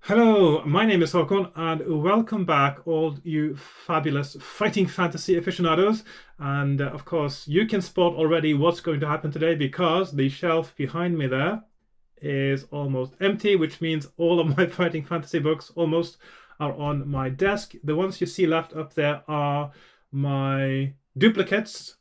Hello, my name is Hakon, and welcome back, all you fabulous fighting fantasy aficionados. And of course, you can spot already what's going to happen today because the shelf behind me there is almost empty, which means all of my fighting fantasy books almost are on my desk. The ones you see left up there are my duplicates,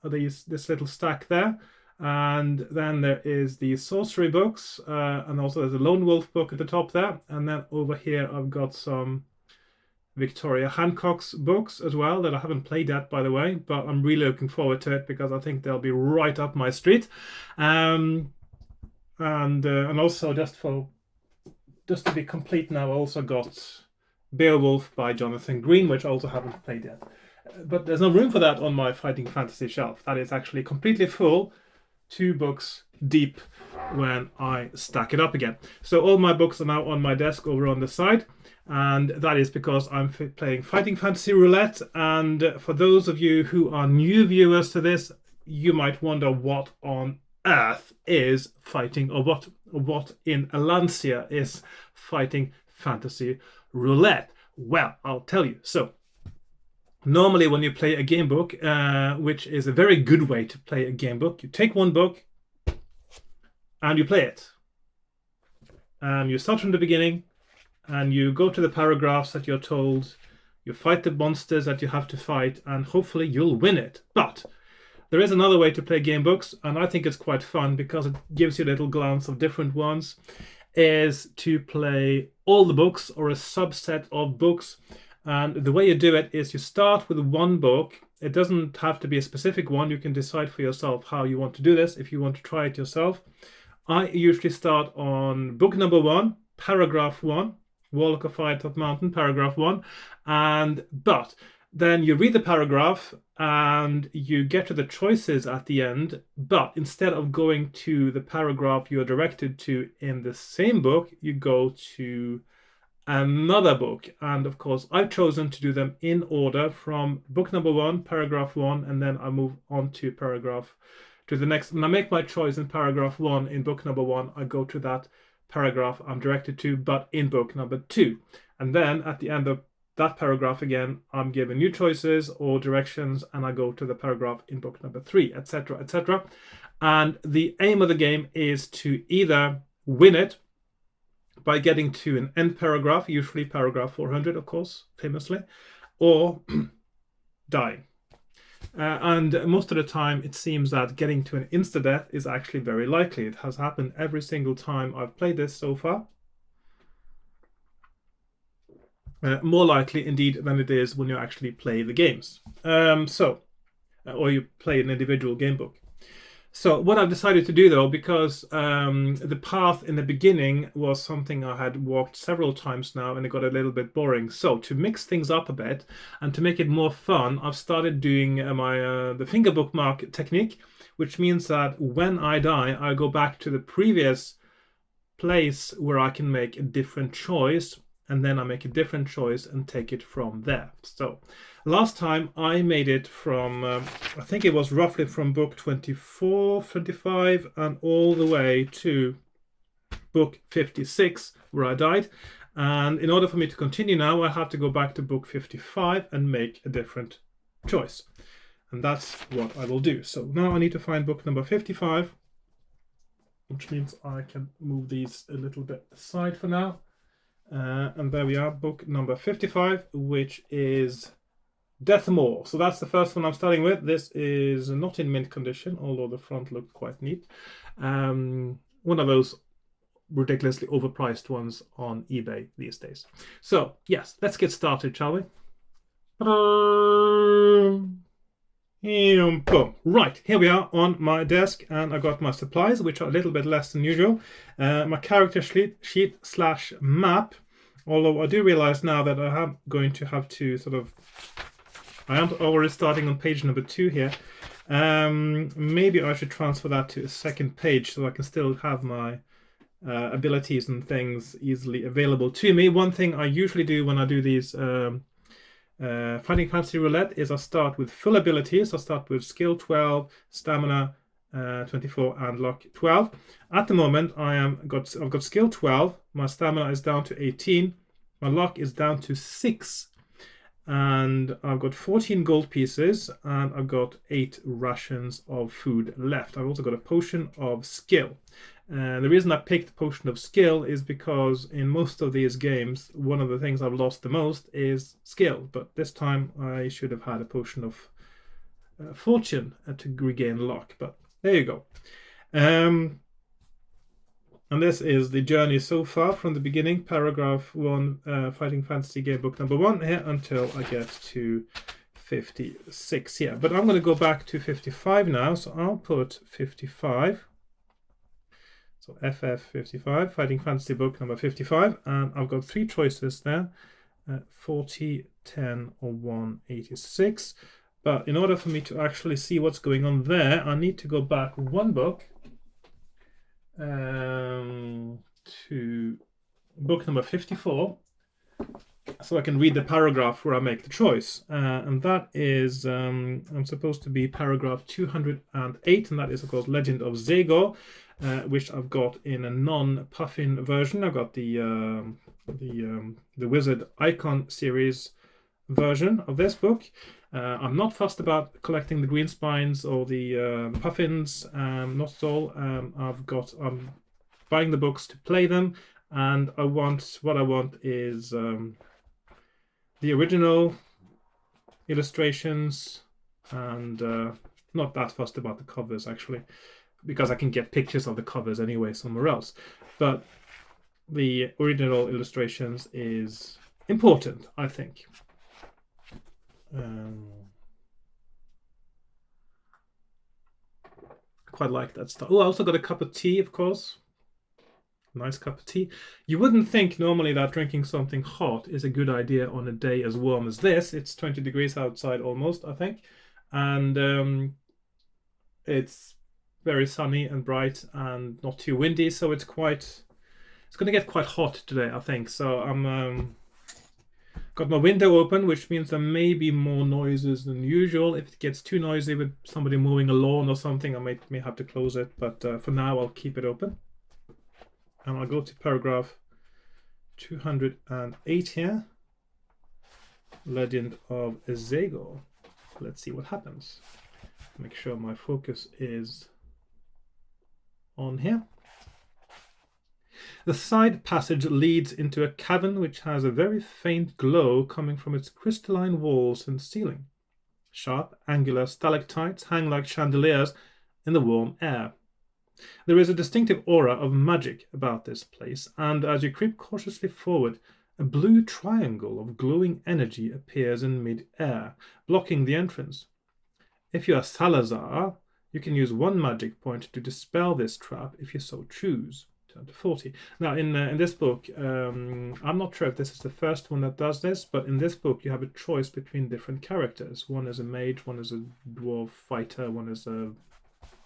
this little stack there. And then there is the sorcery books, and also there's a lone wolf book at the top there. And then over here I've got some Victoria Hancock's books as well that I haven't played yet, by the way, but I'm really looking forward to it because I think they'll be right up my street. And also just to be complete now, I also got Beowulf by Jonathan Green, which I also haven't played yet. But there's no room for that on my fighting fantasy shelf. That is actually completely full, 2 books deep when I stack it up again. So all my books are now on my desk over on the side, and that is because I'm playing Fighting Fantasy Roulette. And for those of you who are new viewers to this, you might wonder what on earth is fighting, or what in Alancia is Fighting Fantasy Roulette. Well, I'll tell you. So normally when you play a game book, which is a very good way to play a game book, you take one book and you play it. And you start from the beginning and you go to the paragraphs that you're told, you fight the monsters that you have to fight, and hopefully you'll win it. But there is another way to play game books, and I think it's quite fun because it gives you a little glance of different ones, is to play all the books or a subset of books. And the way you do it is you start with one book. It doesn't have to be a specific one. You can decide for yourself how you want to do this if you want to try it yourself. I usually start on book number 1, paragraph 1, Warlock of Fire Top Mountain, paragraph 1. But then you read the paragraph and you get to the choices at the end. But instead of going to the paragraph you're directed to in the same book, you go to another book. And of course, I've chosen to do them in order from book number 1, paragraph 1, and then I move on to the next. And I make my choice in paragraph 1 in book number 1. I go to that paragraph I'm directed to, but in book number 2. And then at the end of that paragraph again, I'm given new choices or directions, and I go to the paragraph in book number 3, etc., etc. And the aim of the game is to either win it by getting to an end paragraph, usually paragraph 400, of course, famously, or dying. And most of the time, it seems that getting to an insta-death is actually very likely. It has happened every single time I've played this so far. More likely, indeed, than it is when you actually play the games. Or you play an individual game book. So what I've decided to do, though, because the path in the beginning was something I had walked several times now, and it got a little bit boring. So to mix things up a bit and to make it more fun, I've started doing the finger bookmark technique, which means that when I die, I go back to the previous place where I can make a different choice, and then I make a different choice and take it from there. So last time I made it from, I think it was roughly from book 24, 25, and all the way to book 56, where I died. And in order for me to continue now, I have to go back to book 55 and make a different choice. And that's what I will do. So now I need to find book number 55, which means I can move these a little bit aside for now. And there we are, book number 55, which is Deathmore. So that's the first one I'm starting with. This is not in mint condition, although the front looked quite neat. One of those ridiculously overpriced ones on eBay these days. So yes, let's get started, shall we? Boom. Right, here we are on my desk, and I've got my supplies, which are a little bit less than usual. My character sheet slash map, although I do realize now that I am going to have to I am already starting on page number 2 here. Maybe I should transfer that to a second page so I can still have my abilities and things easily available to me. One thing I usually do when I do these Fighting Fantasy Roulette is I start with full abilities. I start with skill 12, stamina 24, and luck 12. At the moment, I've got skill 12, My stamina is down to 18. My luck is down to 6. And I've got 14 gold pieces, and I've got 8 rations of food left. I've also got a potion of skill. And the reason I picked Potion of Skill is because in most of these games, one of the things I've lost the most is skill. But this time I should have had a Potion of Fortune to regain luck. But there you go. And this is the journey so far from the beginning, paragraph 1, Fighting Fantasy Game Book number 1 here until I get to 56 here. But I'm going to go back to 55 now, so I'll put 55. So FF55, Fighting Fantasy Book number 55, and I've got 3 choices there, 40, 10, or 186. But in order for me to actually see what's going on there, I need to go back 1 book to book number 54, so I can read the paragraph where I make the choice. And that is, I'm supposed to be paragraph 208, and that is, of course, Legend of Zego, which I've got in a non-puffin version. I've got the Wizard Icon series version of this book. I'm not fussed about collecting the green spines or the puffins, not at all. I'm buying the books to play them, and what I want is the original illustrations, and not that fussed about the covers actually, because I can get pictures of the covers anyway somewhere else. But the original illustrations is important, I think. Quite like that stuff. Oh, I also got a cup of tea, of course. Nice cup of tea. You wouldn't think normally that drinking something hot is a good idea on a day as warm as this. It's 20 degrees outside almost, I think. And it's very sunny and bright and not too windy, so it's going to get quite hot today, I think. So I'm got my window open, which means there may be more noises than usual. If it gets too noisy with somebody mowing a lawn or something, I may have to close it. But for now, I'll keep it open. And I'll go to paragraph 208 here. Legend of Zego. Let's see what happens. Make sure my focus is on here. The side passage leads into a cavern which has a very faint glow coming from its crystalline walls and ceiling. Sharp, angular stalactites hang like chandeliers in the warm air. There is a distinctive aura of magic about this place, and as you creep cautiously forward, a blue triangle of glowing energy appears in mid-air, blocking the entrance. If you are Salazar, you can use 1 magic point to dispel this trap if you so choose. Turn to 40. Now, in this book, I'm not sure if this is the first one that does this, but in this book you have a choice between different characters. One is a mage, one is a dwarf fighter, one is a,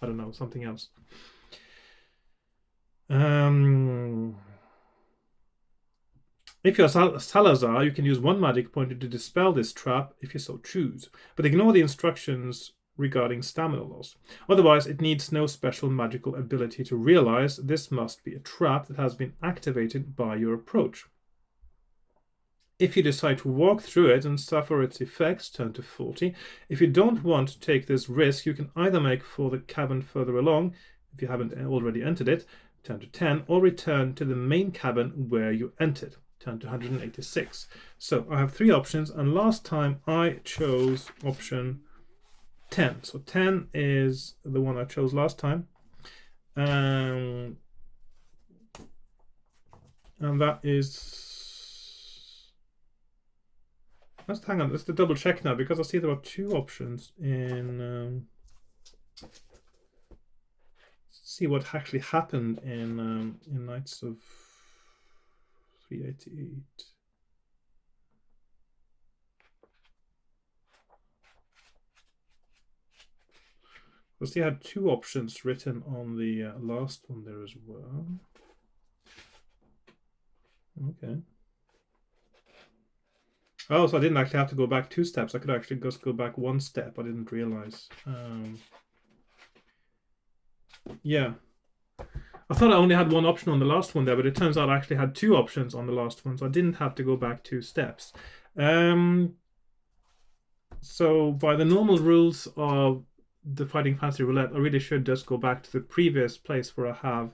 I don't know, something else. If you're Salazar, you can use 1 magic point to dispel this trap if you so choose, but ignore the instructions regarding stamina loss. Otherwise, it needs no special magical ability to realize this must be a trap that has been activated by your approach. If you decide to walk through it and suffer its effects, turn to 40. If you don't want to take this risk, you can either make for the cavern further along, if you haven't already entered it, turn to 10, or return to the main cavern where you entered. Turn to 186. So I have 3 options, and last time I chose option 10. So 10 is the one I chose last time. And that is... Let's hang on, let's double check now, because I see there are 2 options in... see what actually happened in Knights of 388. Because they had 2 options written on the last one there as well. Okay. Oh, so I didn't actually have to go back 2 steps. I could actually just go back 1 step. I didn't realize. Yeah. I thought I only had one option on the last one there, but it turns out I actually had two options on the last one, so I didn't have to go back 2 steps. So by the normal rules of the Fighting Fantasy Roulette, I really should just go back to the previous place where I have,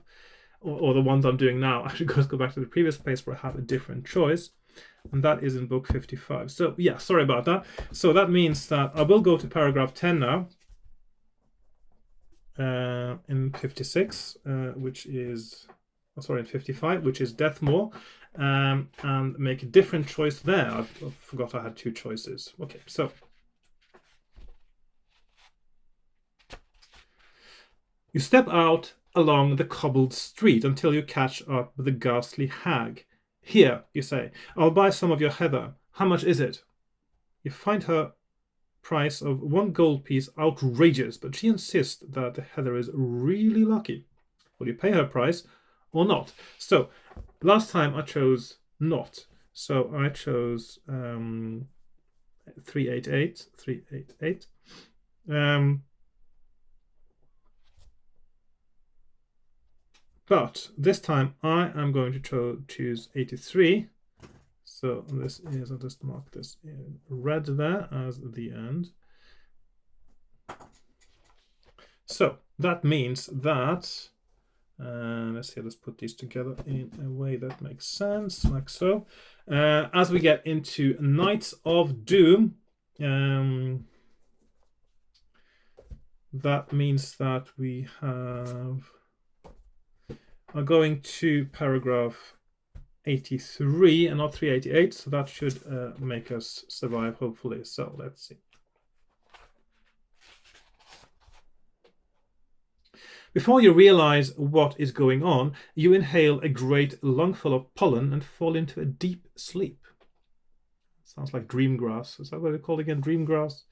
or the ones I'm doing now, I should just go back to the previous place where I have a different choice. And that is in book 55. So yeah, sorry about that. So that means that I will go to paragraph 10 now. In 56, which is, in 55, which is Deathmore, and make a different choice there. I forgot I had 2 choices. Okay, so you step out along the cobbled street until you catch up with the ghastly hag. Here, you say, I'll buy some of your heather. How much is it? You find her price of 1 gold piece outrageous, but she insists that the heather is really lucky. Will you pay her price or not? So last time I chose not. So I chose 388. 388. But this time I am going to choose 83. So this is, I'll just mark this in red there as the end. So that means that, let's see, let's put these together in a way that makes sense, like so. As we get into Knights of Doom, that means that we are going to paragraph 83 and not 388, so that should make us survive, hopefully. So let's see. Before you realize what is going on, you inhale a great lungful of pollen and fall into a deep sleep. Sounds like dream grass. Is that what they call it again? Dream grass?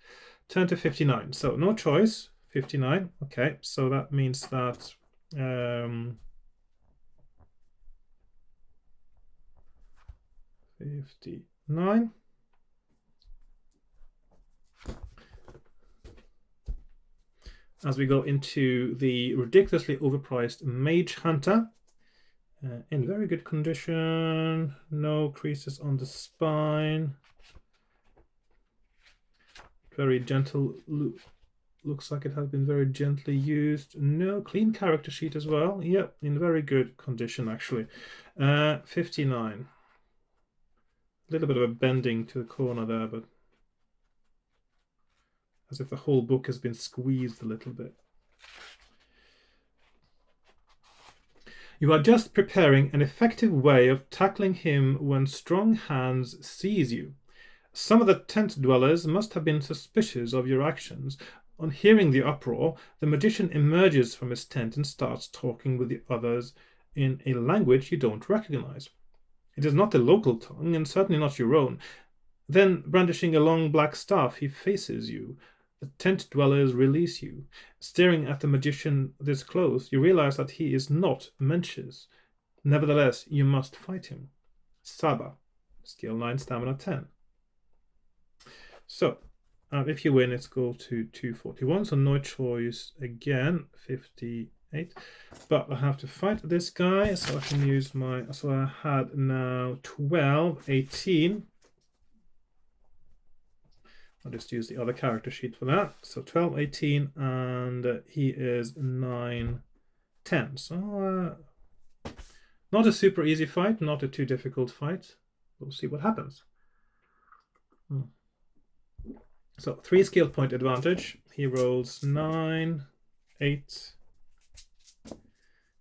Turn to 59. So no choice. 59. Okay, so that means that 59. As we go into the ridiculously overpriced Mage Hunter, in very good condition, no creases on the spine, very gentle, looks like it has been very gently used. No, clean character sheet as well. Yep, in very good condition actually. 59. A little bit of a bending to the corner there, but as if the whole book has been squeezed a little bit. You are just preparing an effective way of tackling him when strong hands seize you. Some of the tent dwellers must have been suspicious of your actions. On hearing the uproar, the magician emerges from his tent and starts talking with the others in a language you don't recognize. It is not the local tongue, and certainly not your own. Then, brandishing a long black staff, he faces you. The tent dwellers release you. Staring at the magician this close, you realize that he is not Mencius. Nevertheless, you must fight him. Saba, skill 9, stamina 10. So, if you win, it's go to 241. So no choice again. 58. But I have to fight this guy, so I can use my. So I had now 12, 18. I'll just use the other character sheet for that. So 12, 18, and he is 9, 10. So not a super easy fight, not a too difficult fight. We'll see what happens. So 3 skill point advantage. He rolls 9, 8,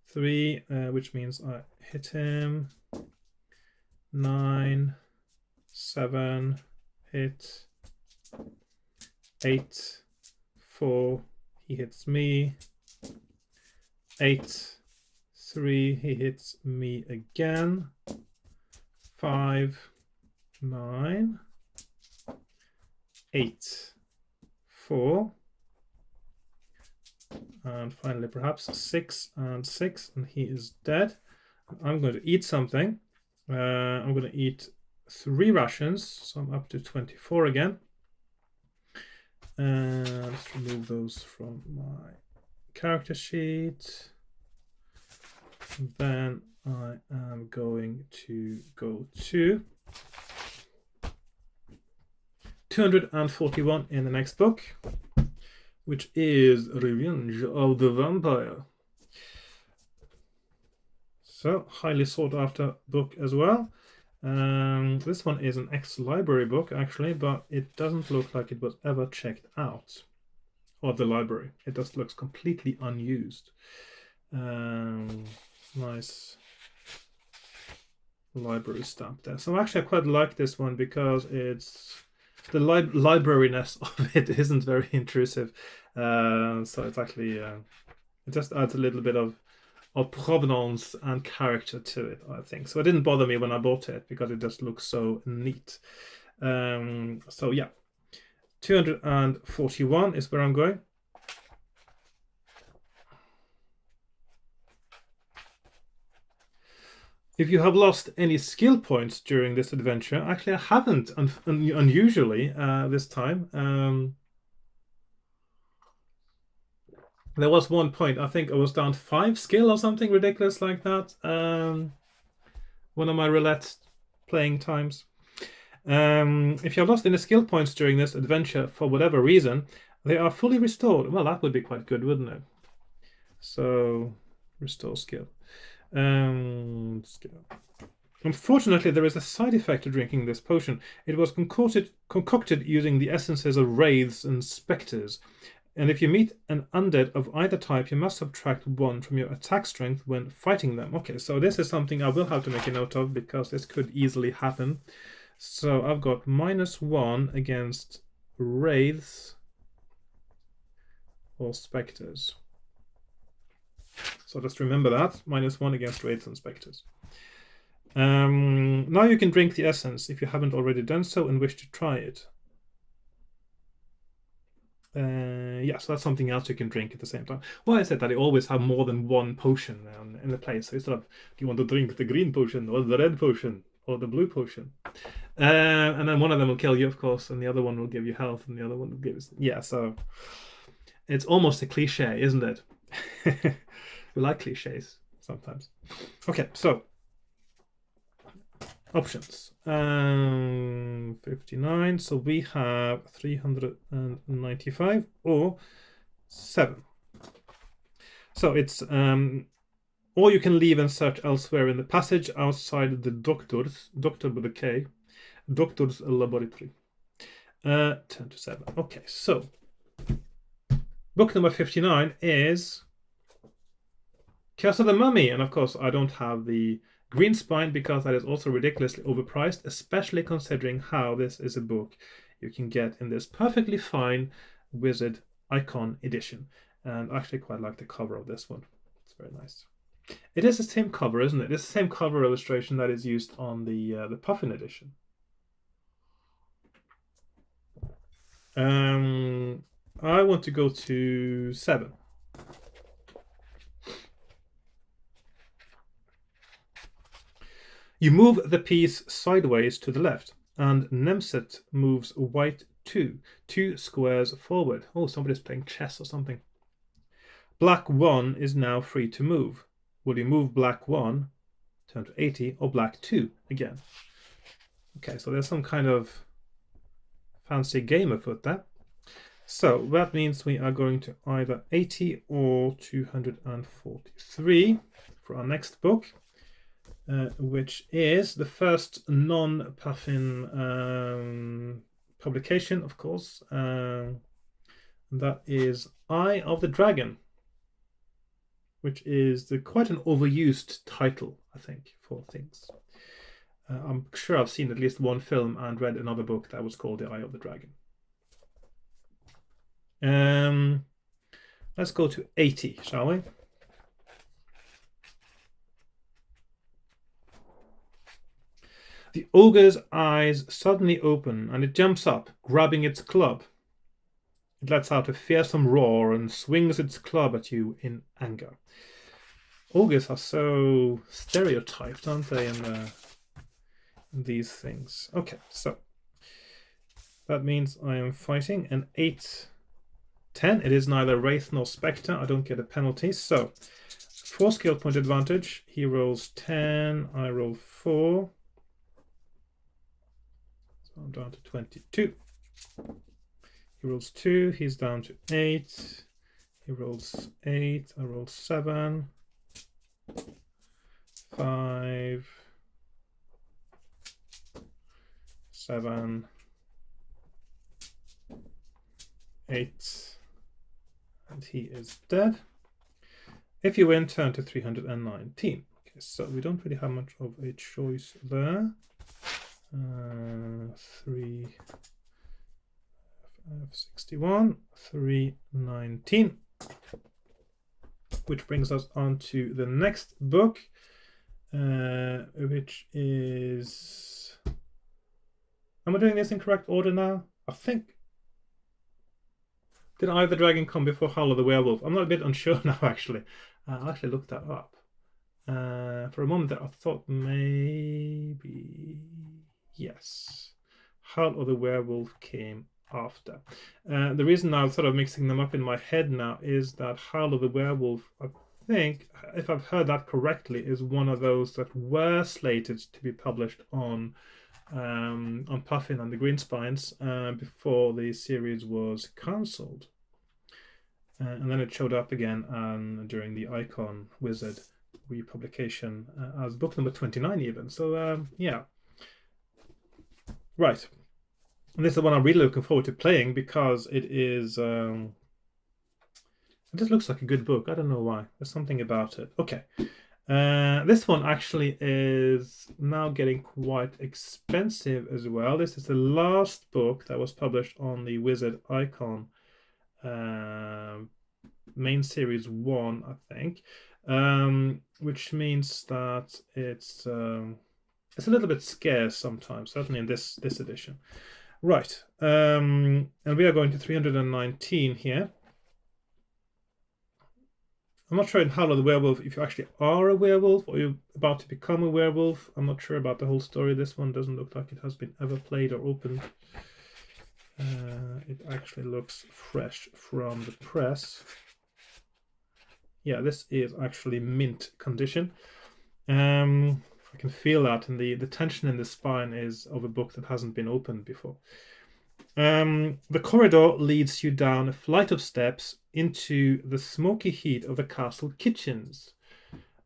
3, which means I hit him. 9, 7, hit. 8, 4, he hits me. 8, 3, he hits me again. 5, 9, 8, 4, and finally perhaps 6 and 6, and he is dead. I'm going to eat something. I'm going to eat 3 rations, so I'm up to 24 again. Let's remove those from my character sheet. Then I am going to go to 241 in the next book, which is Revenge of the Vampire. So, highly sought after book as well. This one is an ex-library book, actually, but it doesn't look like it was ever checked out of the library. It just looks completely unused. Nice library stamp there. So actually I quite like this one because it's the librariness of it isn't very intrusive. So it's actually it just adds a little bit of provenance and character to it, I think. So it didn't bother me when I bought it because it just looks so neat. So yeah, 241 is where I'm going. If you have lost any skill points during this adventure, actually I haven't, unusually, this time. There was one point, I think I was down 5 skill or something ridiculous like that. One of my roulette playing times. If you have lost any skill points during this adventure for whatever reason, they are fully restored. Well, that would be quite good, wouldn't it? So, restore skill. Unfortunately, there is a side effect to drinking this potion. It was concocted using the essences of wraiths and specters. And if you meet an undead of either type, you must subtract 1 from your attack strength when fighting them. Okay, so this is something I will have to make a note of because this could easily happen. So I've got -1 against wraiths or specters. So just remember that, -1 against wraiths and specters. Now you can drink the essence if you haven't already done so and wish to try it. Yeah, so that's something else you can drink at the same time. Well, I said that I always have more than 1 potion in the place. So instead of, do you want to drink the green potion or the red potion or the blue potion? And then one of them will kill you, of course, and the other one will give you health, and the other one will give you... Yeah, so it's almost a cliche, isn't it? We like cliches sometimes. Okay, so options. 59. So we have 395 or 7. So it's or you can leave and search elsewhere in the passage outside the doctor with a K, doctor's laboratory. 10 to 7. Okay, so book number 59 is Curse of the Mummy, and of course I don't have the green spine because that is also ridiculously overpriced, especially considering how this is a book you can get in this perfectly fine Wizard Icon edition. And I actually quite like the cover of this one. It's very nice. It is the same cover, isn't it? It's the same cover illustration that is used on the Puffin edition. I want to go to 7. You move the piece sideways to the left, and Nemset moves white 2 squares forward. Oh, somebody's playing chess or something. Black 1 is now free to move. Will you move black 1, turn to 80, or black 2 again? Okay, so there's some kind of fancy game afoot there. So that means we are going to either 80 or 243 for our next book. Which is the first non-Puffin publication, of course. That is Eye of the Dragon, which is quite an overused title, I think, for things. I'm sure I've seen at least one film and read another book that was called The Eye of the Dragon. Let's go to 80, shall we? The ogre's eyes suddenly open, and it jumps up, grabbing its club. It lets out a fearsome roar and swings its club at you in anger. Ogres are so stereotyped, aren't they, in these things? Okay, so that means I am fighting an 8-10. It is neither Wraith nor Spectre. I don't get a penalty, so 4 skill point advantage. He rolls 10, I roll 4. So I'm down to 22. He rolls 2, he's down to 8. He rolls 8, I roll 7. 5. 7. 8. And he is dead. If you win, turn to 319. Okay, so we don't really have much of a choice there. 3, 61, 319. Which brings us on to the next book, which is... Am I doing this in correct order now? I think... Did Eye of the Dragon come before Howl of the Werewolf? I'm not a bit unsure now, actually. I'll actually look that up. For a moment there, I thought maybe... Yes. Howl of the Werewolf came after. The reason I'm sort of mixing them up in my head now is that Howl of the Werewolf, I think, if I've heard that correctly, is one of those that were slated to be published on Puffin and the Greenspines before the series was cancelled. And then it showed up again during the Icon Wizard republication as book number 29 even. So, yeah. Right. And this is the one I'm really looking forward to playing because it is... it just looks like a good book. I don't know why. There's something about it. Okay. This one actually is now getting quite expensive as well. This is the last book that was published on the Wizard Icon main series 1, I think, which means that it's a little bit scarce sometimes, certainly in this edition. Right, and we are going to 319 here. I'm not sure in Howl of the Werewolf if you actually are a werewolf or you're about to become a werewolf. I'm not sure about the whole story. This one doesn't look like it has been ever played or opened. It actually looks fresh from the press. Yeah, this is actually mint condition. I can feel that, and the tension in the spine is of a book that hasn't been opened before. The corridor leads you down a flight of steps into the smoky heat of the castle kitchens.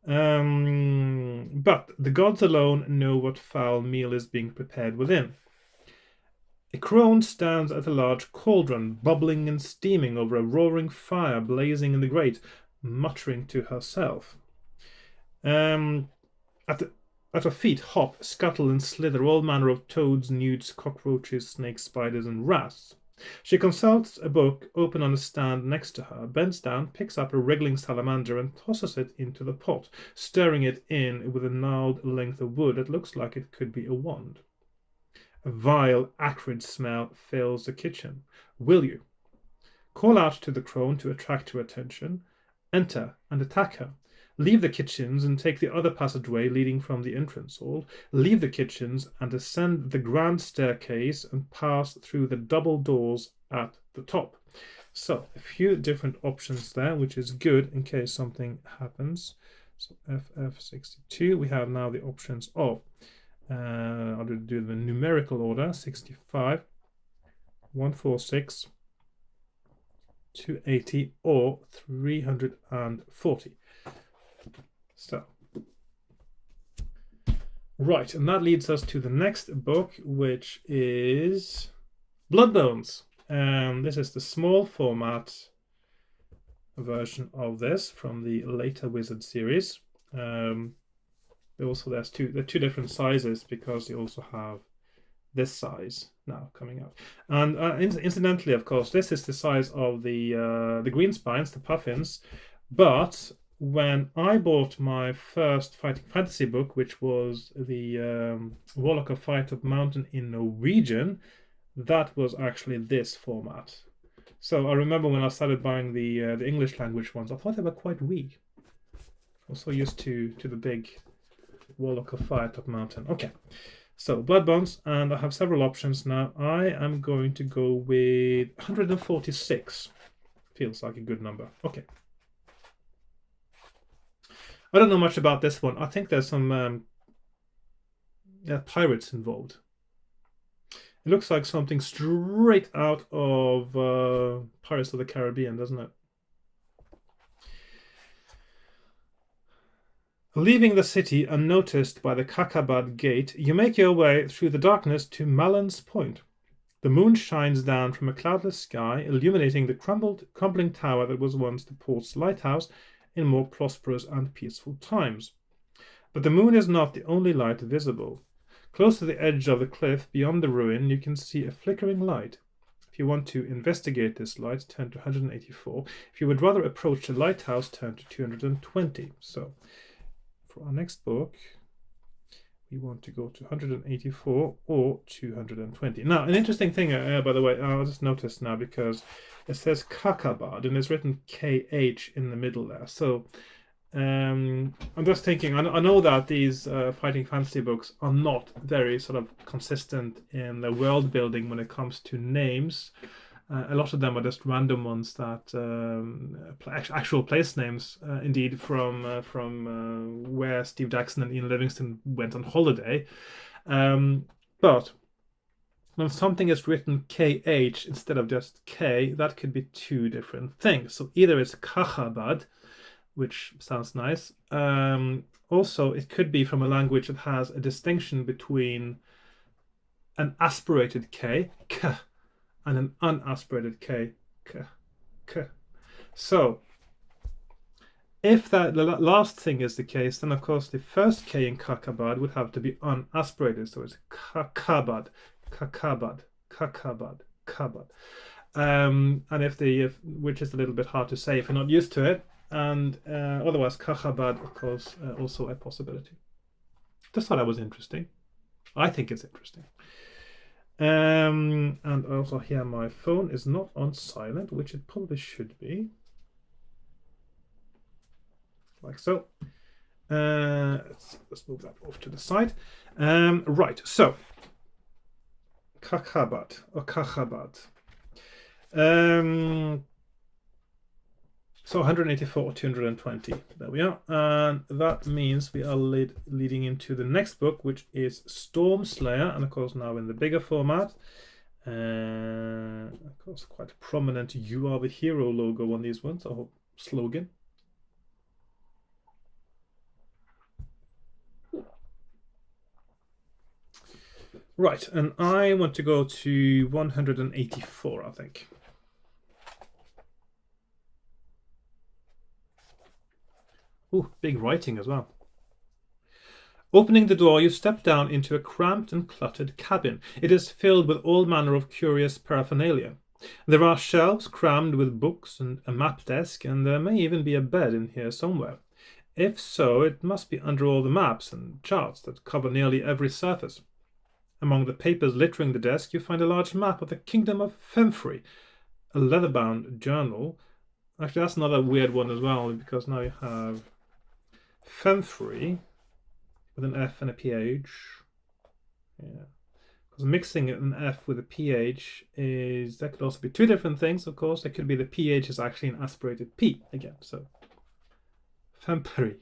But the gods alone know what foul meal is being prepared within. A crone stands at a large cauldron, bubbling and steaming over a roaring fire blazing in the grate, muttering to herself. At her feet hop, scuttle, and slither all manner of toads, newts, cockroaches, snakes, spiders, and rats. She consults a book open on a stand next to her, bends down, picks up a wriggling salamander, and tosses it into the pot, stirring it in with a gnarled length of wood that looks like it could be a wand. A vile, acrid smell fills the kitchen. Will you call out to the crone to attract her attention, enter and attack her? Leave the kitchens and take the other passageway leading from the entrance hall. Leave the kitchens and ascend the grand staircase and pass through the double doors at the top. So, a few different options there, which is good in case something happens. So, FF62, we have now the options of, I'll do the numerical order, 65, 146, 280, or 340. So, right, and that leads us to the next book, which is Bloodbones. This is the small format version of this from the later Wizard series. Also, there are two different sizes because you also have this size now coming out. And incidentally, of course, this is the size of the Greenspines, the Puffins, but when I bought my first fighting fantasy book, which was the Warlock of Fight of Mountain in Norwegian, that was actually this format. So I remember when I started buying the English language ones, I thought they were quite wee. I was so used to the big Warlock of Fight of Mountain. Okay, so Bloodbones, and I have several options now. I am going to go with 146. Feels like a good number. Okay. I don't know much about this one. I think there's some pirates involved. It looks like something straight out of Pirates of the Caribbean, doesn't it? Leaving the city unnoticed by the Kakabad gate, you make your way through the darkness to Malon's Point. The moon shines down from a cloudless sky, illuminating the crumbling tower that was once the port's lighthouse in more prosperous and peaceful times. But the moon is not the only light visible. Close to the edge of the cliff beyond the ruin, you can see a flickering light. If you want to investigate this light, turn to 184. If you would rather approach the lighthouse, turn to 220. So, for our next book, we want to go to 184 or 220. Now, an interesting thing, by the way, I just noticed now because it says Kakabad and it's written KH in the middle there. So I'm just thinking, I know that these fighting fantasy books are not very sort of consistent in the world building when it comes to names. A lot of them are just random ones that actual place names, indeed, from where Steve Jackson and Ian Livingstone went on holiday. But when something is written KH instead of just K, that could be two different things. So either it's Kakhabad, which sounds nice. Also, it could be from a language that has a distinction between an aspirated K, K, and an unaspirated K, K, K. So, if that the last thing is the case, then of course the first K in Kakabad would have to be unaspirated. So it's Kakabad, Kakabad, Kakabad, Kabad. And which is a little bit hard to say if you're not used to it. And otherwise, Kakabad, of course, also a possibility. Just thought that was interesting. I think it's interesting. And also here my phone is not on silent, which it probably should be. Like so. Let's move that off to the side. Right, so Kakhabad or Kakhabad. So 184 or 220. There we are. And that means we are leading into the next book, which is Stormslayer, and of course now in the bigger format. Of course, quite a prominent "You Are the Hero" logo on these ones, or slogan. Right, and I want to go to 184, I think. Ooh, big writing as well. Opening the door, you step down into a cramped and cluttered cabin. It is filled with all manner of curious paraphernalia. There are shelves crammed with books and a map desk, and there may even be a bed in here somewhere. If so, it must be under all the maps and charts that cover nearly every surface. Among the papers littering the desk, you find a large map of the Kingdom of Femfrey, a leather-bound journal. Actually, that's another weird one as well, because now you have Femfrey with an F and a PH. Yeah. Because mixing an F with a PH that could also be two different things, of course. It could be the PH is actually an aspirated P again. So Femfrey.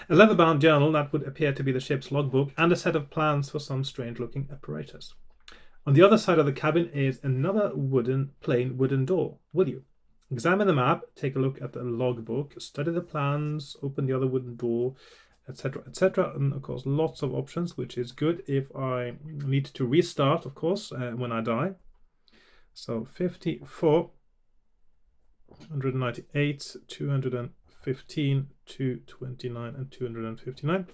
A leather-bound journal that would appear to be the ship's logbook, and a set of plans for some strange-looking apparatus. On the other side of the cabin is another plain wooden door. Will you? Examine the map, take a look at the logbook, study the plans, open the other wooden door, etc., etc. And of course, lots of options, which is good if I need to restart, of course, when I die. So 54, 198, 215, 229, and 259.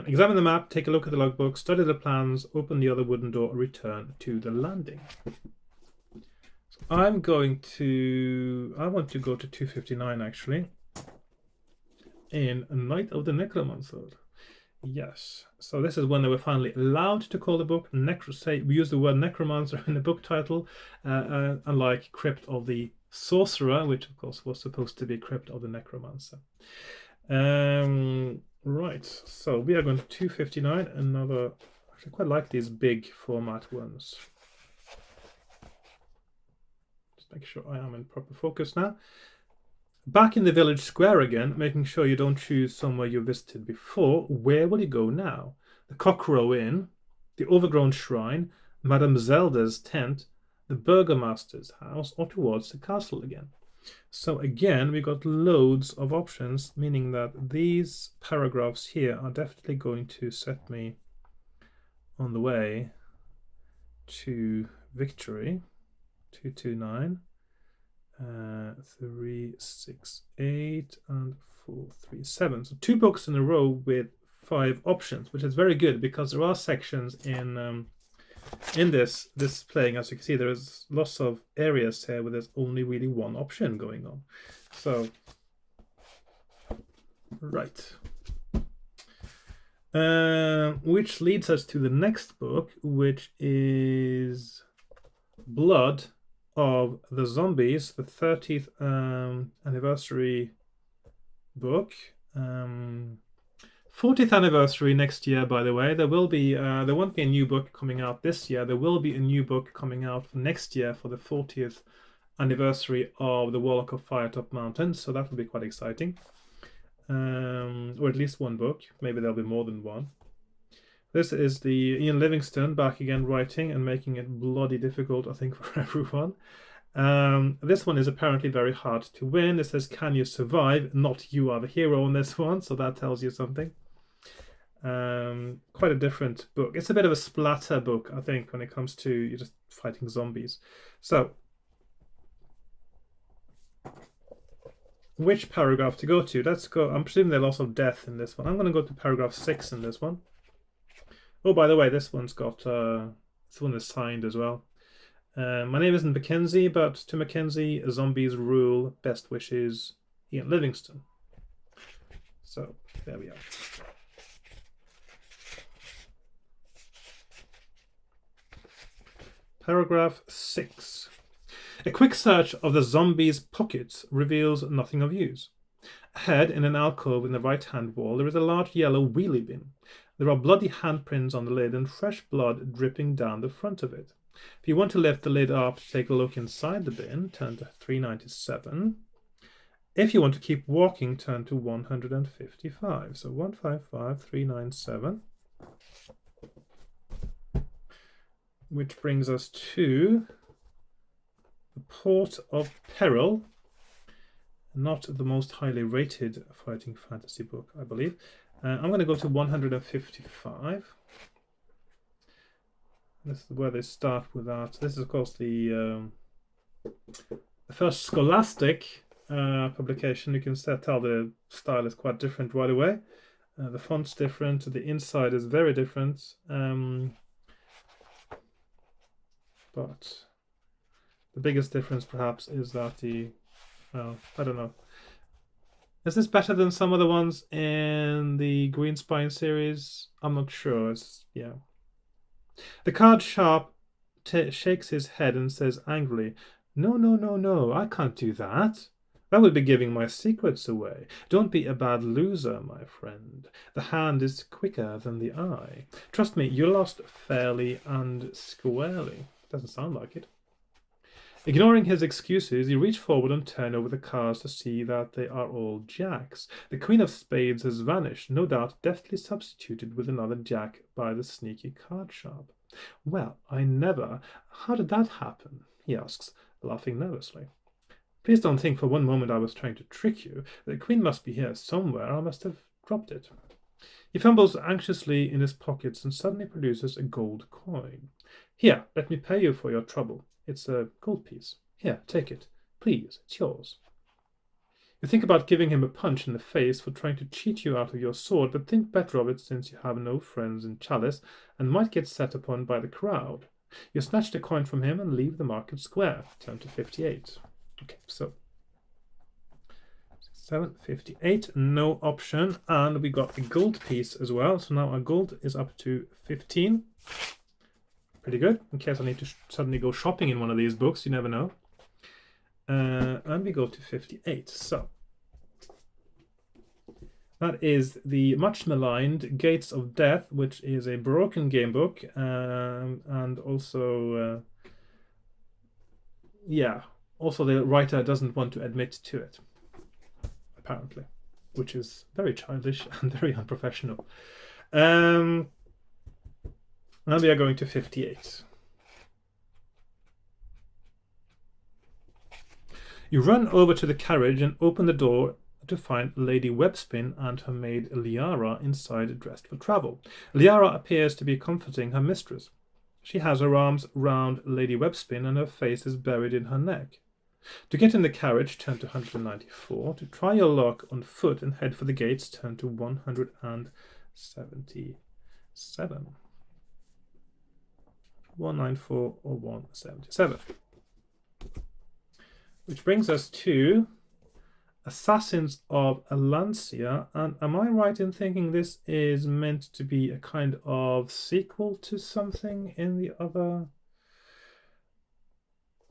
Examine the map, take a look at the logbook, study the plans, open the other wooden door, return to the landing. I want to go to 259 actually. In A Night of the Necromancer. Yes. So this is when they were finally allowed to call the book we use the word necromancer in the book title, unlike Crypt of the Sorcerer, which of course was supposed to be Crypt of the Necromancer. Right. So we are going to 259. I quite like these big format ones. Make sure I am in proper focus now. Back in the village square again, making sure you don't choose somewhere you visited before. Where will you go now? The Cockcrow Inn, the Overgrown Shrine, Madame Zelda's tent, the Burgomaster's house, or towards the castle again. So again, we got loads of options, meaning that these paragraphs here are definitely going to set me on the way to victory. 229, 368, and 437. So 2 books in a row with 5 options, which is very good because there are sections in this playing. As you can see, there is lots of areas here where there's only really one option going on. So, right. Which leads us to the next book, which is Blood of the Zombies, the 30th anniversary book. 40th anniversary next year, by the way. There won't be a new book coming out this year. There will be a new book coming out for next year for the 40th anniversary of the Warlock of Firetop Mountain. So that will be quite exciting. Or at least one book. Maybe there'll be more than one. This is the Ian Livingstone back again writing and making it bloody difficult, I think, for everyone. This one is apparently very hard to win. It says, can you survive? Not you are the hero on this one, so that tells you something. Quite a different book. It's a bit of a splatter book, I think, when it comes to you just fighting zombies. So, which paragraph to go to? Let's go. I'm presuming there's lots of death in this one. I'm going to go to paragraph 6 in this one. Oh, by the way, this one's got this one is signed as well. My name isn't Mackenzie, but to Mackenzie, zombies rule. Best wishes, Ian Livingstone. So there we are. Paragraph 6. A quick search of the zombie's pockets reveals nothing of use. Ahead, in an alcove in the right-hand wall, there is a large yellow wheelie bin. There are bloody handprints on the lid and fresh blood dripping down the front of it. If you want to lift the lid up to take a look inside the bin, turn to 397. If you want to keep walking, turn to 155. So 155, 397. Which brings us to the Port of Peril. Not the most highly rated fighting fantasy book, I believe. I'm going to go to 155. This is where they start with that. This is, of course, the first scholastic publication. You can tell the style is quite different right away. The font's different. The inside is very different. But the biggest difference, perhaps, is that I don't know. Is this better than some of the ones in the Green Spine series? I'm not sure. Yeah. The card sharp shakes his head and says angrily, No, no, no, no, I can't do that. That would be giving my secrets away. Don't be a bad loser, my friend. The hand is quicker than the eye. Trust me, you lost fairly and squarely. Doesn't sound like it. Ignoring his excuses, you reach forward and turn over the cards to see that they are all jacks. The Queen of Spades has vanished, no doubt deftly substituted with another jack by the sneaky card sharp. Well, I never. How did that happen? He asks, laughing nervously. Please don't think for one moment I was trying to trick you. The Queen must be here somewhere. I must have dropped it. He fumbles anxiously in his pockets and suddenly produces a gold coin. Here, let me pay you for your trouble. It's a gold piece. Here, take it. Please, it's yours. You think about giving him a punch in the face for trying to cheat you out of your sword, but think better of it since you have no friends in Chalice and might get set upon by the crowd. You snatch the coin from him and leave the market square. Turn to 58. Okay, so 758, no option, and we got a gold piece as well. So now our gold is up to 15. Pretty good, in case I need to suddenly go shopping in one of these books, you never know. And we go to 58. So that is the much maligned Gates of Death, which is a broken game book, and also, also the writer doesn't want to admit to it. apparently, which is very childish and very unprofessional. Now we are going to 58. You run over to the carriage and open the door to find Lady Webspin and her maid Liara inside, dressed for travel. Liara appears to be comforting her mistress. She has her arms round Lady Webspin and her face is buried in her neck. To get in the carriage, turn to 194. To try your luck on foot and head for the gates, turn to 177. 194 or 177. Which brings us to Assassins of Alancia. And am I right in thinking this is meant to be a kind of sequel to something in the other...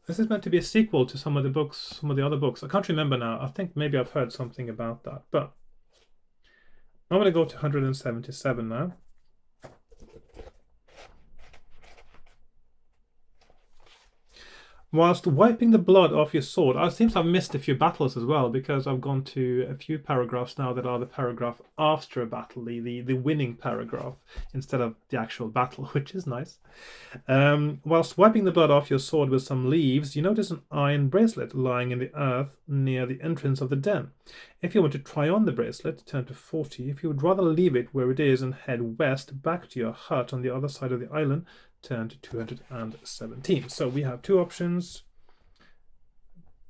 This is meant to be a sequel to some of the books, some of the other books. I can't remember now. I think maybe I've heard something about that. But I'm going to go to 177 now. Whilst wiping the blood off your sword, it seems I've missed a few battles as well, because I've gone to a few paragraphs now that are the paragraph after a battle, the winning paragraph, instead of the actual battle, which is nice. Whilst wiping the blood off your sword with some leaves, you notice an iron bracelet lying in the earth near the entrance of the den. If you want to try on the bracelet, turn to 40. If you would rather leave it where it is and head west back to your hut on the other side of the island, turn to 217. So we have two options,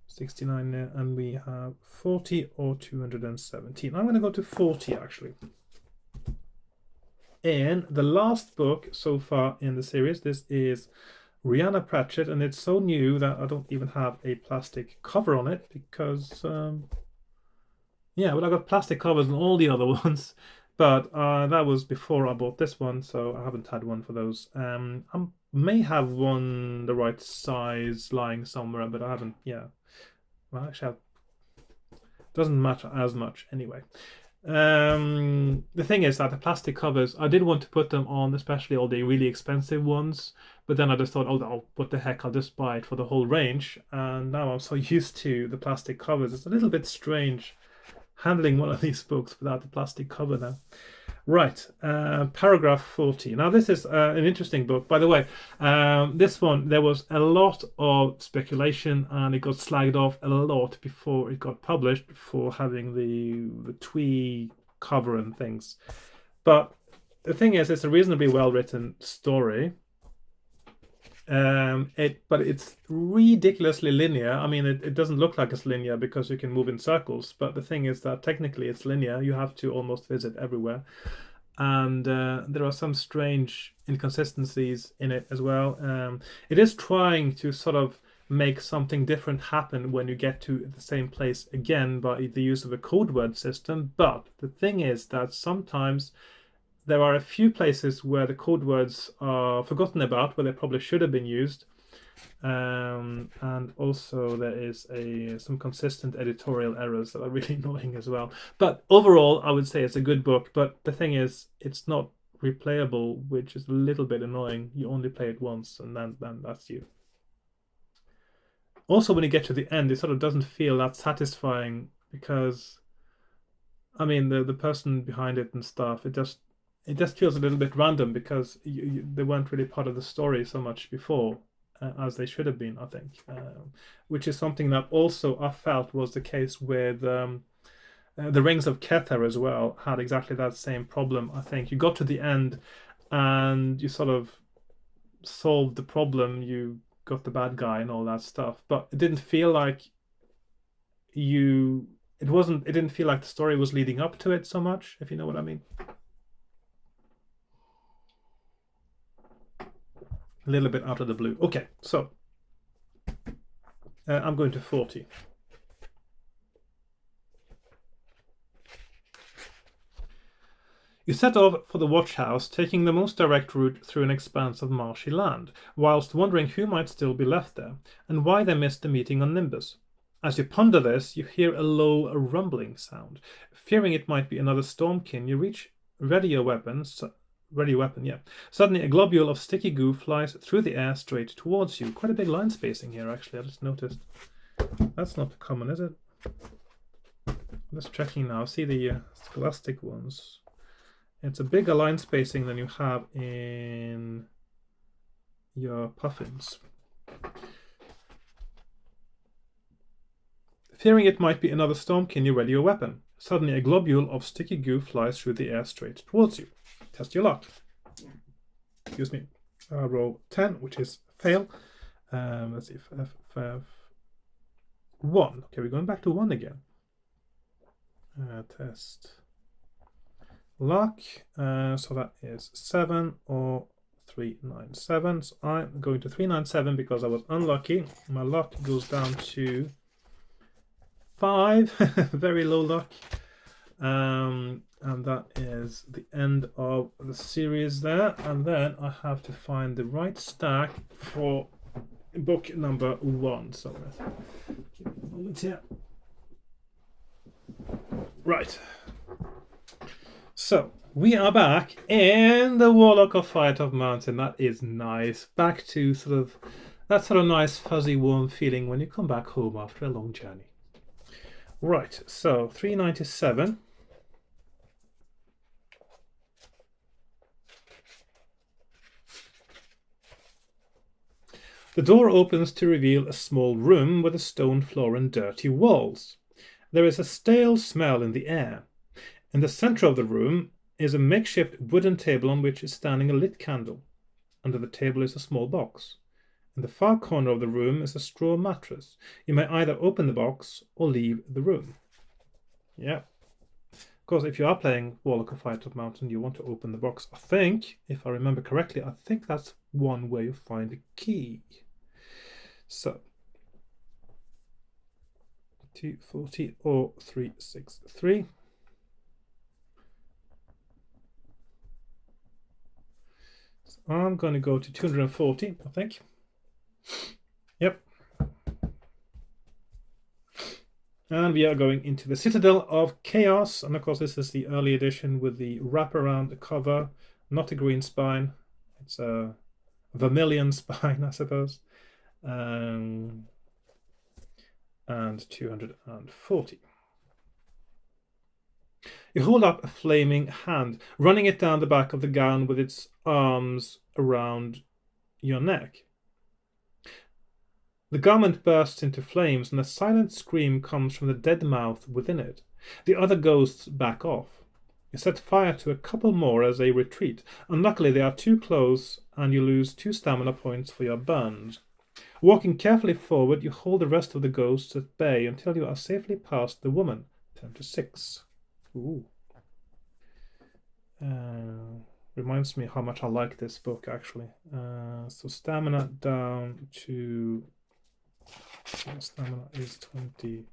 69 there, and we have 40 or 217. I'm going to go to 40 actually. And the last book so far in the series, this is Rihanna Pratchett, and it's so new that I don't even have a plastic cover on it because, yeah, well, I got plastic covers on all the other ones. But that was before I bought this one, so I haven't had one for those. I may have one the right size lying somewhere, but I haven't, yeah. Well, actually, it doesn't matter as much anyway. The thing is that the plastic covers, I did want to put them on, especially all the really expensive ones, but then I just thought, oh, what the heck, I'll just buy it for the whole range. And now I'm so used to the plastic covers, it's a little bit strange handling one of these books without the plastic cover now. Right, paragraph 40. Now this is an interesting book. By the way, this one, there was a lot of speculation and it got slagged off a lot before it got published for having the twee cover and things. But the thing is, it's a reasonably well-written story. But it's ridiculously linear. I mean, it doesn't look like it's linear because you can move in circles, but the thing is that technically it's linear. You have to almost visit everywhere, and there are some strange inconsistencies in it as well. It is trying to sort of make something different happen when you get to the same place again by the use of a code word system, but the thing is that sometimes there are a few places where the code words are forgotten about, where they probably should have been used. And also there is some consistent editorial errors that are really annoying as well. But overall, I would say it's a good book. But the thing is, it's not replayable, which is a little bit annoying. You only play it once, and then that's you. Also, when you get to the end, it sort of doesn't feel that satisfying because, I mean, the person behind it and stuff, it just feels a little bit random because they weren't really part of the story so much before as they should have been, I think. Which is something that also I felt was the case with the Rings of Kether as well, had exactly that same problem. I think you got to the end and you sort of solved the problem, you got the bad guy and all that stuff, but it didn't feel like it didn't feel like the story was leading up to it so much, if you know what I mean. A little bit out of the blue. Okay, so I'm going to 40. You set off for the watch house, taking the most direct route through an expanse of marshy land, whilst wondering who might still be left there, and why they missed the meeting on Nimbus. As you ponder this, you hear a low rumbling sound. Fearing it might be another Stormkin, you reach ready your weapon, yeah. Suddenly, a globule of sticky goo flies through the air straight towards you. Quite a big line spacing here, actually. I just noticed. That's not common, is it? Just checking now. See the scholastic ones. It's a bigger line spacing than you have in your puffins. Fearing it might be another Stormkin, you ready your weapon. Suddenly, a globule of sticky goo flies through the air straight towards you. Test your luck. Excuse me. Roll 10, which is fail. Let's see. 1. Okay, we're going back to 1 again. Test luck. So that is 7 or 397. So I'm going to 397 because I was unlucky. My luck goes down to 5. Very low luck. And that is the end of the series there. And then I have to find the right stack for book number 1. So let's give me a moment here. Right. So we are back in the Warlock of Firetop Mountain. That is nice. Back to that sort of nice, fuzzy, warm feeling when you come back home after a long journey. Right, so 397. The door opens to reveal a small room with a stone floor and dirty walls. There is a stale smell in the air. In the center of the room is a makeshift wooden table on which is standing a lit candle. Under the table is a small box. In the far corner of the room is a straw mattress. You may either open the box or leave the room. Yeah. Of course, if you are playing Warlock of Firetop Mountain, you want to open the box. I think, if I remember correctly, I think that's one way you find the key. So, 240 or 363. So I'm going to go to 240, I think. Yep. And we are going into the Citadel of Chaos. And of course, this is the early edition with the wraparound cover. Not a green spine. It's a vermilion spine, I suppose. And 240. You hold up a flaming hand, running it down the back of the gown with its arms around your neck. The garment bursts into flames, and a silent scream comes from the dead mouth within it. The other ghosts back off. You set fire to a couple more as they retreat. Unluckily, they are too close, and you lose 2 stamina points for your burns. Walking carefully forward, you hold the rest of the ghosts at bay until you are safely past the woman. Turn to 6. Ooh. Reminds me how much I like this book, actually. So stamina down to... Stamina is 20.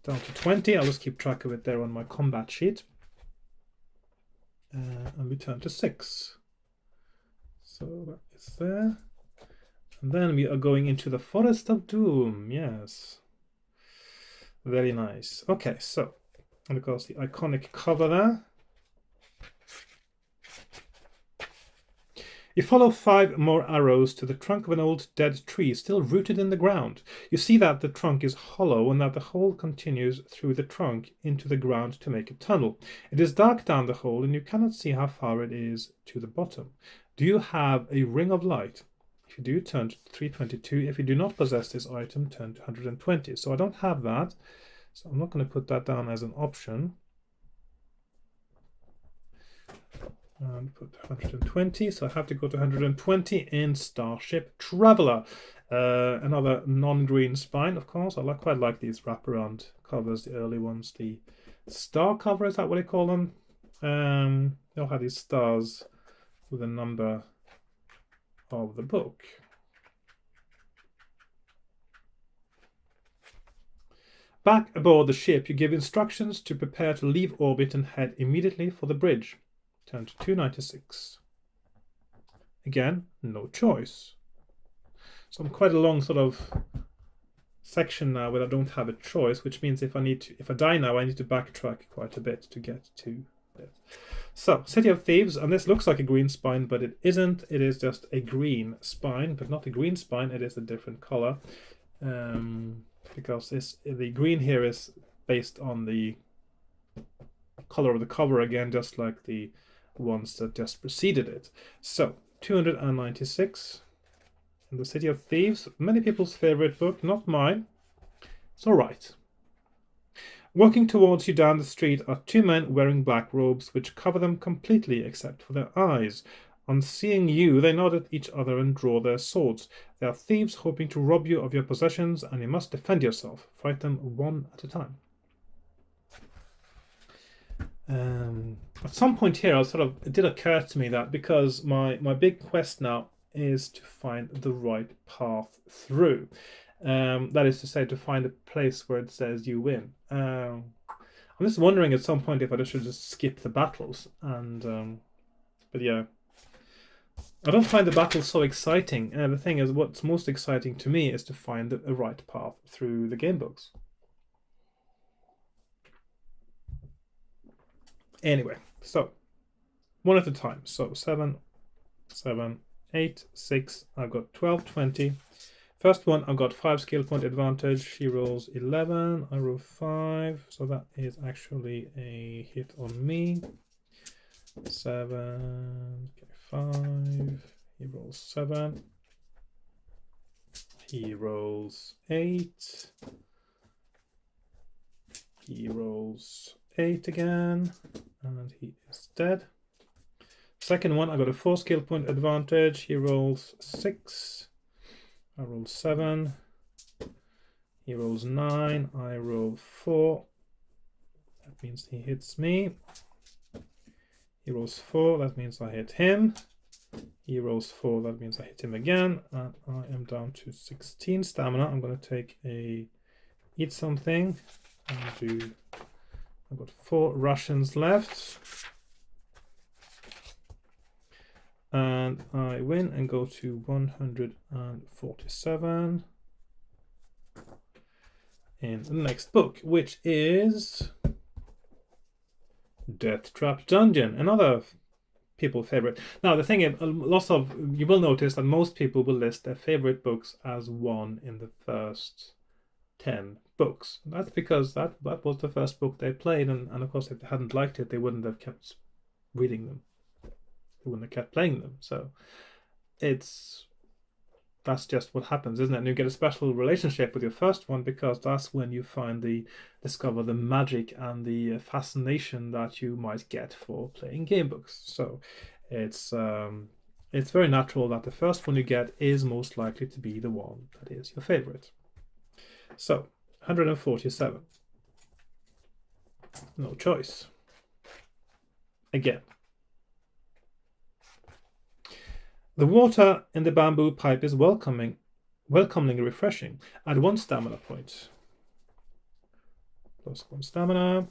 Down to 20. I'll just keep track of it there on my combat sheet. And we turn to 6. So that is there. And then we are going into the Forest of Doom. Yes. Very nice. Okay, so, and of course the iconic cover there. You follow 5 more arrows to the trunk of an old dead tree still rooted in the ground. You see that the trunk is hollow and that the hole continues through the trunk into the ground to make a tunnel. It is dark down the hole and you cannot see how far it is to the bottom. Do you have a ring of light? If you do, turn to 322. If you do not possess this item, turn to 120. So I don't have that, so I'm not going to put that down as an option. And put 120, so I have to go to 120 in Starship Traveler. Another non-green spine, of course. I quite like these wraparound covers, the early ones. The star cover, is that what they call them? They'll have these stars with a number of the book. Back aboard the ship, you give instructions to prepare to leave orbit and head immediately for the bridge. Turn to 296. Again, no choice. So I'm quite a long sort of section now where I don't have a choice, which means if I die now, I need to backtrack quite a bit to get to it. So, City of Thieves, and this looks like a green spine, but it isn't. It is just a green spine, but not a green spine. It is a different color, because the green here is based on the color of the cover again, just like the ones that just preceded it. So 296, The City of Thieves, many people's favorite book, not mine. It's all right. Walking towards you down the street are two men wearing black robes which cover them completely except for their eyes. On seeing you, they nod at each other and draw their swords. They are thieves hoping to rob you of your possessions, and you must defend yourself. Fight them one at a time. At some point here, it did occur to me that because my big quest now is to find the right path through. That is to say, to find a place where it says you win. I'm just wondering at some point if I should just skip the battles. But yeah, I don't find the battles so exciting. The thing is, what's most exciting to me is to find the right path through the game books. Anyway, so one at a time. So 7, 7, 8, 6. I've got 12, 20. First one, I've got 5 skill point advantage. She rolls 11. I roll 5. So that is actually a hit on me. 7. Okay, 5. He rolls 7. He rolls 8. He rolls 8 again. And he is dead. Second one, I got a 4 skill point advantage. He rolls 6. I roll 7. He rolls 9. I roll 4. That means he hits me. He rolls 4. That means I hit him. He rolls 4. That means I hit him again. And I am down to 16 stamina. I'm going to take eat something and I've got 4 Russians left. And I win and go to 147 in the next book, which is Death Trap Dungeon, another people favorite. Now the thing is, you will notice that most people will list their favorite books as one in the first 10 books. That's because that was the first book they played, and of course if they hadn't liked it, they wouldn't have kept reading them. They wouldn't have kept playing them. So that's just what happens, isn't it? And you get a special relationship with your first one because that's when you discover the magic and the fascination that you might get for playing game books. So it's very natural that the first one you get is most likely to be the one that is your favorite. So 147. No choice. Again. The water in the bamboo pipe is welcomingly refreshing. Add 1 stamina point. Plus 1 stamina.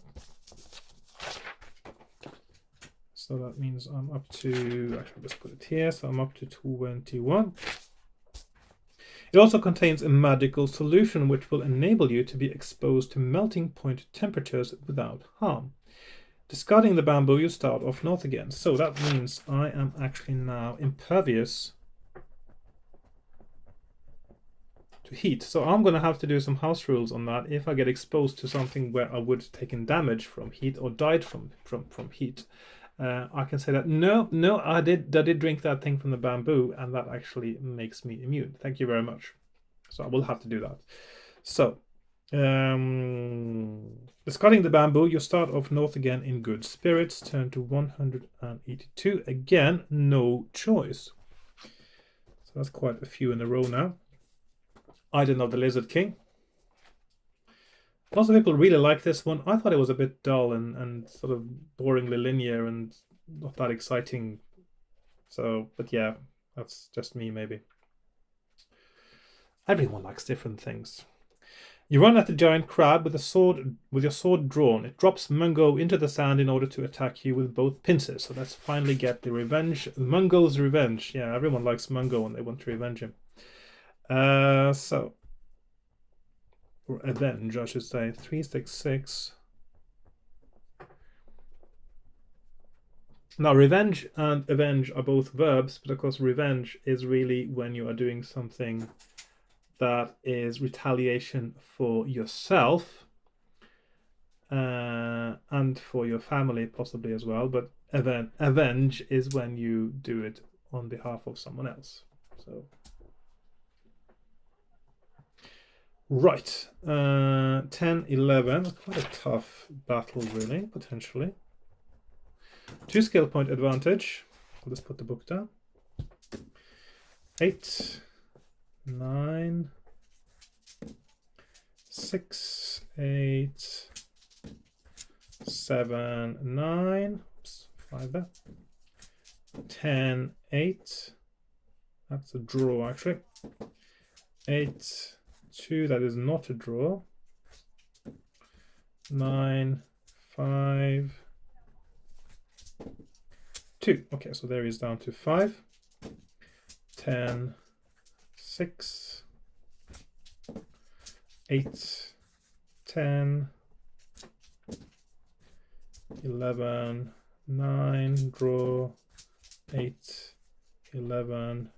So that means I'm up to, actually just put it here, so I'm up to 21. It also contains a magical solution which will enable you to be exposed to melting point temperatures without harm. Discarding the bamboo, you start off north again. So that means I am actually now impervious to heat. So I'm going to have to do some house rules on that if I get exposed to something where I would have taken damage from heat or died from heat. I can say that no, I did drink that thing from the bamboo, and that actually makes me immune. Thank you very much. So I will have to do that. So discarding the bamboo, you start off north again in good spirits. Turn to 182 again. No choice. So that's quite a few in a row now. Item of the Lizard King. Lots of people really like this one. I thought it was a bit dull and sort of boringly linear and not that exciting. So, but yeah, that's just me maybe. Everyone likes different things. You run at the giant crab with your sword drawn. It drops Mungo into the sand in order to attack you with both pincers. So let's finally get the revenge. Mungo's revenge. Yeah, everyone likes Mungo and they want to revenge him. Or avenge, I should say. 366. Now, revenge and avenge are both verbs, but of course, revenge is really when you are doing something that is retaliation for yourself. and for your family possibly as well. But avenge is when you do it on behalf of someone else. So right, 10, 11, quite a tough battle really, potentially. 2 skill point advantage. I'll just put the book down. 8, 9, 6, 8, 7, 9. Oops, 5 there. 10, 8. That's a draw actually. 8, 2. That is not a draw. 9, 5, 2. Okay, so there is down to 5. 10, 6, 8, 10, 11, 9, draw, 8, 11.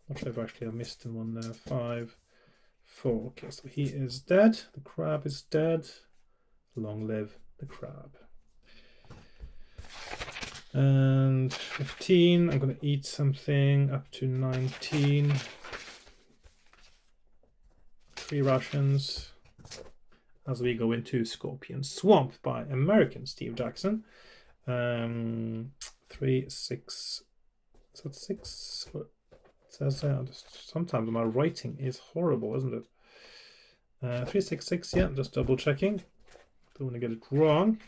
Not sure if actually I missed one there. 5, 4. Okay, so he is dead. The crab is dead. Long live the crab. And 15, I'm going to eat something up to 19. 3 rations as we go into Scorpion Swamp by American Steve Jackson. 3, 6. Is that 6? It says there. Sometimes my writing is horrible, isn't it? 3, 6, 6. Yeah, just double checking. Don't want to get it wrong.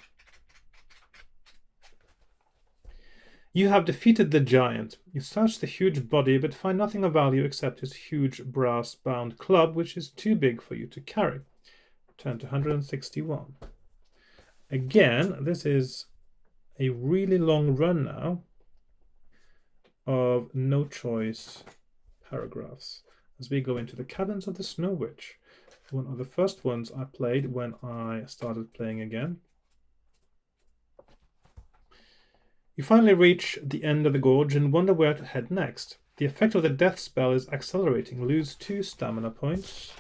You have defeated the giant. You search the huge body, but find nothing of value except his huge brass-bound club, which is too big for you to carry. Turn to 161. Again, this is a really long run now of no-choice paragraphs as we go into the Caverns of the Snow Witch. One of the first ones I played when I started playing again. You finally reach the end of the gorge and wonder where to head next. The effect of the death spell is accelerating. Lose 2 stamina points.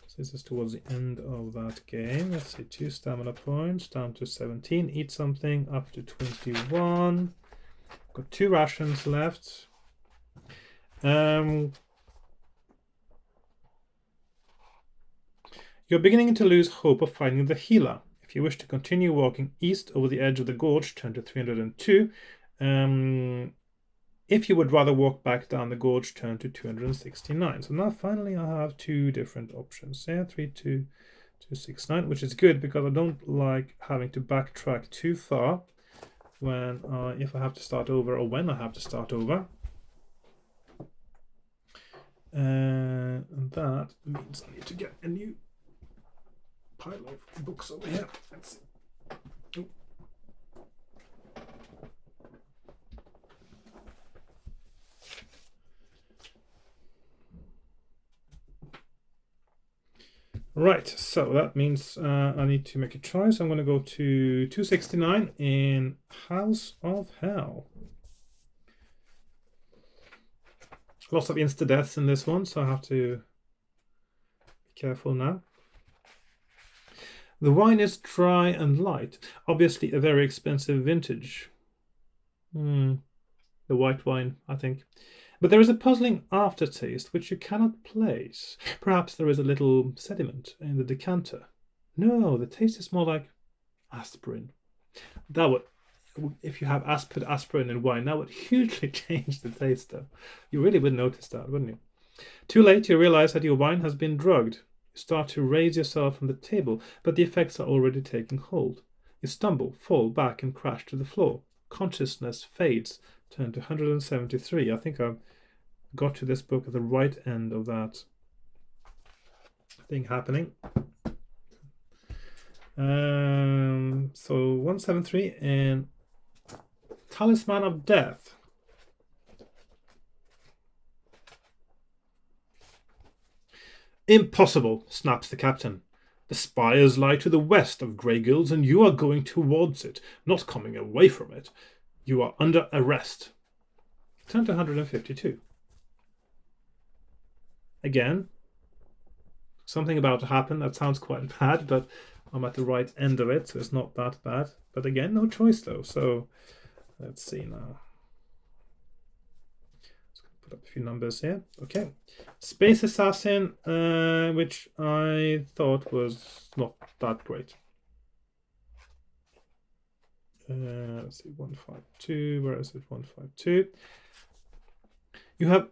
So this is towards the end of that game. Let's see, 2 stamina points down to 17. Eat something up to 21. Got 2 rations left. You're beginning to lose hope of finding the healer. If you wish to continue walking east over the edge of the gorge, turn to 302. If you would rather walk back down the gorge, turn to 269. So now finally I have 2 different options here, 32269, which is good because I don't like having to backtrack too far when if I have to start over or when I have to start over. And that means I need to get a new pile of books over here. Let's see. Oh. Right, so that means I need to make a choice. I'm going to go to 269 in House of Hell. Lots of insta-deaths in this one, so I have to be careful now. The wine is dry and light. Obviously a very expensive vintage. The white wine, I think. But there is a puzzling aftertaste which you cannot place. Perhaps there is a little sediment in the decanter. No, the taste is more like aspirin. That would, if you have put aspirin in wine, that would hugely change the taste though. You really would notice that, wouldn't you? Too late, you realize that your wine has been drugged. You start to raise yourself from the table, but the effects are already taking hold. You stumble, fall back, and crash to the floor. Consciousness fades. Turn to 173. I think I got to this book at the right end of that thing happening. So 173 and Talisman of Death. Impossible, snaps the captain. The spires lie to the west of Greygills, and you are going towards it, not coming away from it. You are under arrest. Turn to 152. Again, something about to happen that sounds quite bad, but I'm at the right end of it, so it's not that bad. But again, no choice though. So let's see now. Put up a few numbers here. Okay. Space Assassin, which I thought was not that great. Let's see, 152. Where is it? 152.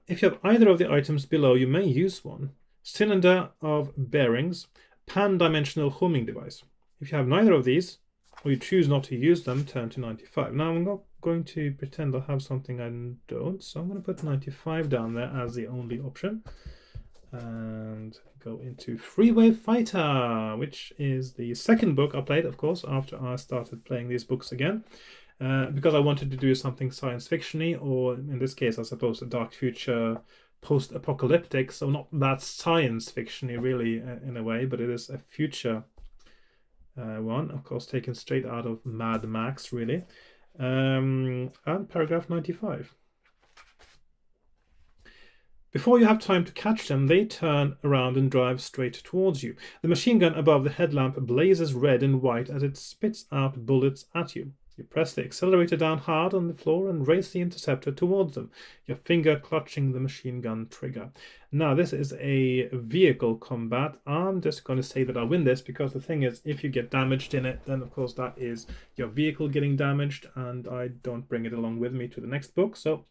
If you have either of the items below, you may use one. Cylinder of bearings, pan-dimensional homing device. If you have neither of these, or you choose not to use them, turn to 95. Now I'm not going to pretend I have something I don't, so I'm going to put 95 down there as the only option. And go into Freeway Fighter, which is the second book I played, of course, after I started playing these books again. Because I wanted to do something science fiction-y, or in this case, I suppose, a dark future, post-apocalyptic, so not that science fiction-y really in a way, but it is a future one, of course, taken straight out of Mad Max, really. And paragraph 95. Before you have time to catch them, they turn around and drive straight towards you. The machine gun above the headlamp blazes red and white as it spits out bullets at you. You press the accelerator down hard on the floor and race the interceptor towards them, your finger clutching the machine gun trigger. Now, this is a vehicle combat. I'm just going to say that I win this because the thing is, if you get damaged in it, then of course that is your vehicle getting damaged, and I don't bring it along with me to the next book, so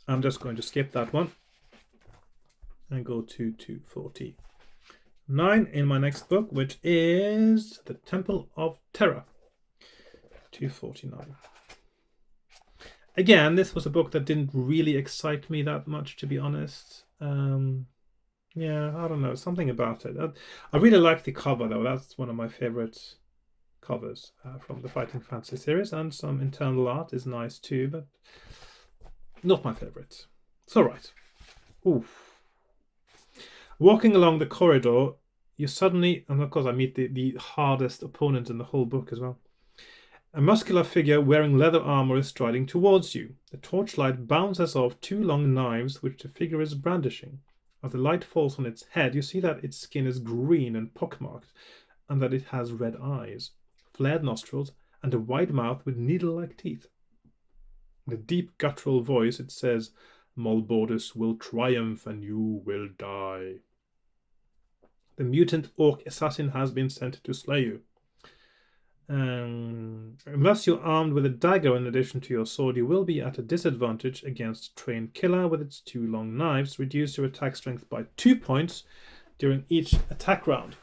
I'm just going to skip that one and go to 249 in my next book, which is The Temple of Terror. 249. Again, this was a book that didn't really excite me that much, to be honest. Yeah, I don't know, something about it. I really like the cover, though. That's one of my favorite covers from the Fighting Fantasy series, and some internal art is nice too, but not my favorite. It's all right. Oof. Walking along the corridor, you suddenly, and of course I meet the hardest opponent in the whole book as well. A muscular figure wearing leather armor is striding towards you. The torchlight bounces off two long knives which the figure is brandishing. As the light falls on its head, you see that its skin is green and pockmarked, and that it has red eyes, flared nostrils, and a wide mouth with needle-like teeth. In a deep guttural voice it says, "Malbordus will triumph and you will die. The mutant orc assassin has been sent to slay you. Unless you're armed with a dagger in addition to your sword, you will be at a disadvantage against trained killer with its two long knives. Reduce your attack strength by 2 points during each attack round.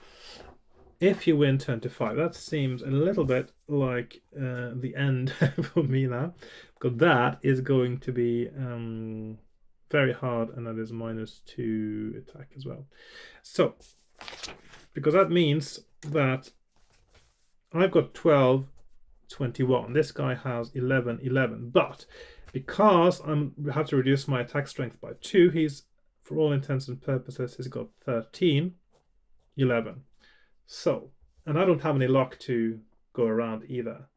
If you win, turn to 5. That seems a little bit like the end for me now, because that is going to be very hard, and that is -2 attack as well. So, because that means that I've got 12, 21. This guy has 11, 11. But because I have to reduce my attack strength by 2, he's, for all intents and purposes, he's got 13, 11. So, and I don't have any luck to go around either.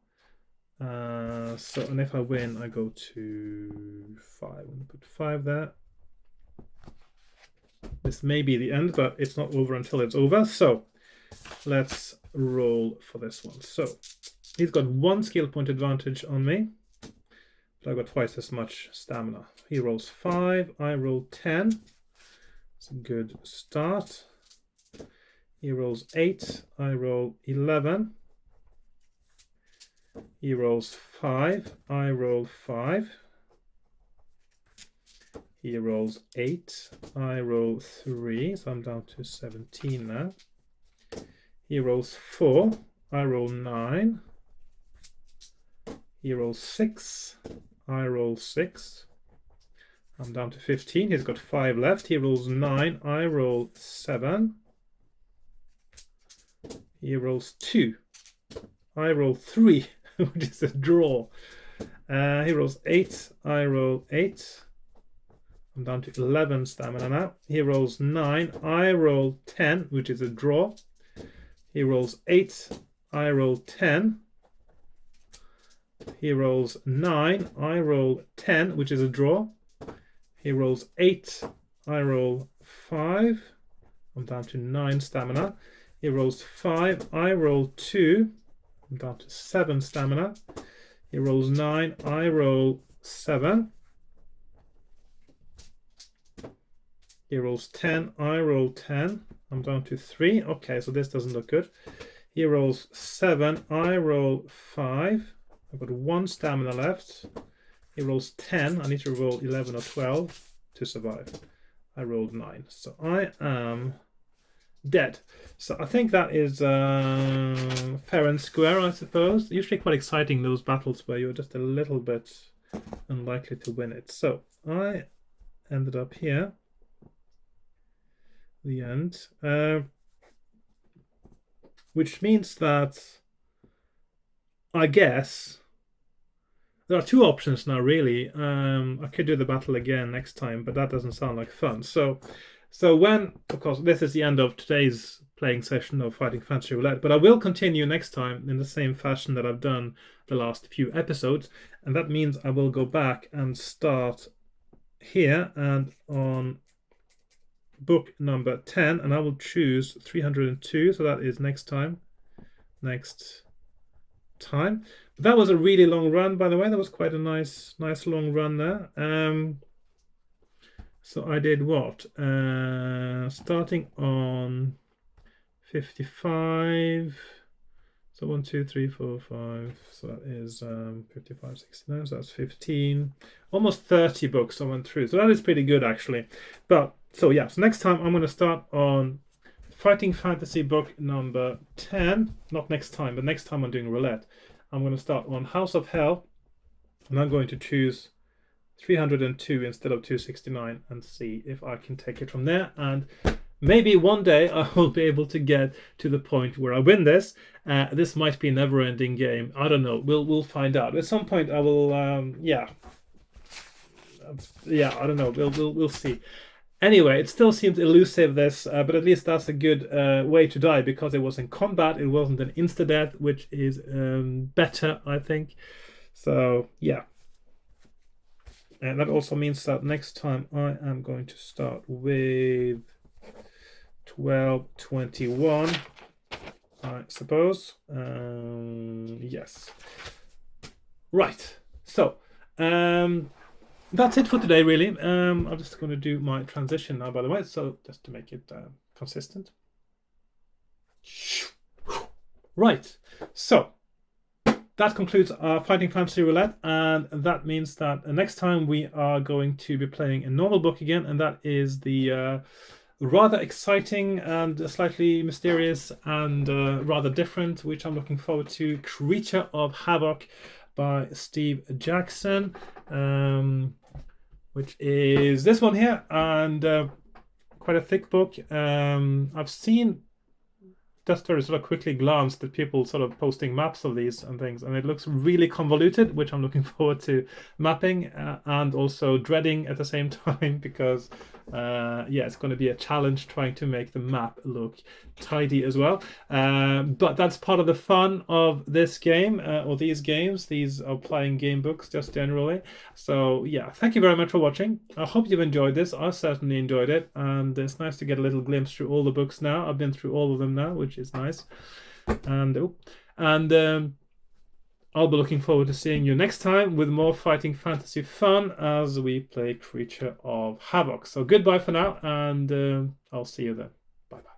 So, and if I win, I go to 5. I'm going to put 5 there. This may be the end, but it's not over until it's over. So, let's roll for this one. So, he's got 1 skill point advantage on me, but I've got twice as much stamina. He rolls 5, I roll 10. It's a good start. He rolls 8, I roll 11. He rolls 5, I roll 5. He rolls 8, I roll 3, so I'm down to 17 now. He rolls 4, I roll 9. He rolls 6, I roll 6. I'm down to 15, he's got 5 left. He rolls 9, I roll 7. He rolls 2, I roll 3, which is a draw. He rolls 8, I roll 8. I'm down to 11 stamina now. He rolls 9, I roll 10, which is a draw. He rolls 8, I roll 10. He rolls 9, I roll 10, which is a draw. He rolls 8, I roll 5. I'm down to 9 stamina. He rolls 5. I roll 2. I'm down to 7 stamina. He rolls 9. I roll 7. He rolls 10. I roll 10. I'm down to 3. Okay, so this doesn't look good. He rolls 7. I roll 5. I've got 1 stamina left. He rolls 10. I need to roll 11 or 12 to survive. I rolled 9. So I am dead. So I think that is fair and square, I suppose. Usually quite exciting, those battles where you're just a little bit unlikely to win it. So I ended up here. The end. Which means that I guess there are 2 options now, really. I could do the battle again next time, but that doesn't sound like fun. So when, of course, this is the end of today's playing session of Fighting Fantasy Roulette, but I will continue next time in the same fashion that I've done the last few episodes, and that means I will go back and start here and on book number 10, and I will choose 302, so that is next time. That was a really long run, by the way. That was quite a nice long run there. So I did what? Starting on 55. So 1, 2, 3, 4, 5. So that is 55, 69. So that's 15. Almost 30 books I went through. So that is pretty good, actually. But so yeah. So next time I'm going to start on Fighting Fantasy book number 10. Not next time, but next time I'm doing Roulette. I'm going to start on House of Hell, and I'm going to choose 302 instead of 269 and see if I can take it from there. And maybe one day I will be able to get to the point where I win this. This might be a never-ending game. I don't know. We'll find out. At some point I will. I don't know. We'll see. Anyway, it still seems elusive, this, but at least that's a good way to die, because it was in combat. It wasn't an insta-death, which is better, I think. So, yeah. And that also means that next time I am going to start with 1221, I suppose. Yes. Right. So, that's it for today, really. I'm just going to do my transition now, by the way, so just to make it consistent. Right. So that concludes our Fighting Fantasy Roulette, and that means that next time we are going to be playing a normal book again, and that is the rather exciting and slightly mysterious and rather different, which I'm looking forward to, Creature of Havoc by Steve Jackson, which is this one here, and quite a thick book. I've seen, just very sort of quickly glanced at people sort of posting maps of these and things, and it looks really convoluted, which I'm looking forward to mapping and also dreading at the same time, because it's going to be a challenge trying to make the map look tidy as well. But that's part of the fun of this game, or these games. These are playing game books just generally. So yeah, thank you very much for watching. I hope you've enjoyed this. I certainly enjoyed it, and it's nice to get a little glimpse through all the books now. I've been through all of them now, which is nice. And I'll be looking forward to seeing you next time with more Fighting Fantasy fun as we play Creature of Havoc. So goodbye for now, and I'll see you then. Bye-bye.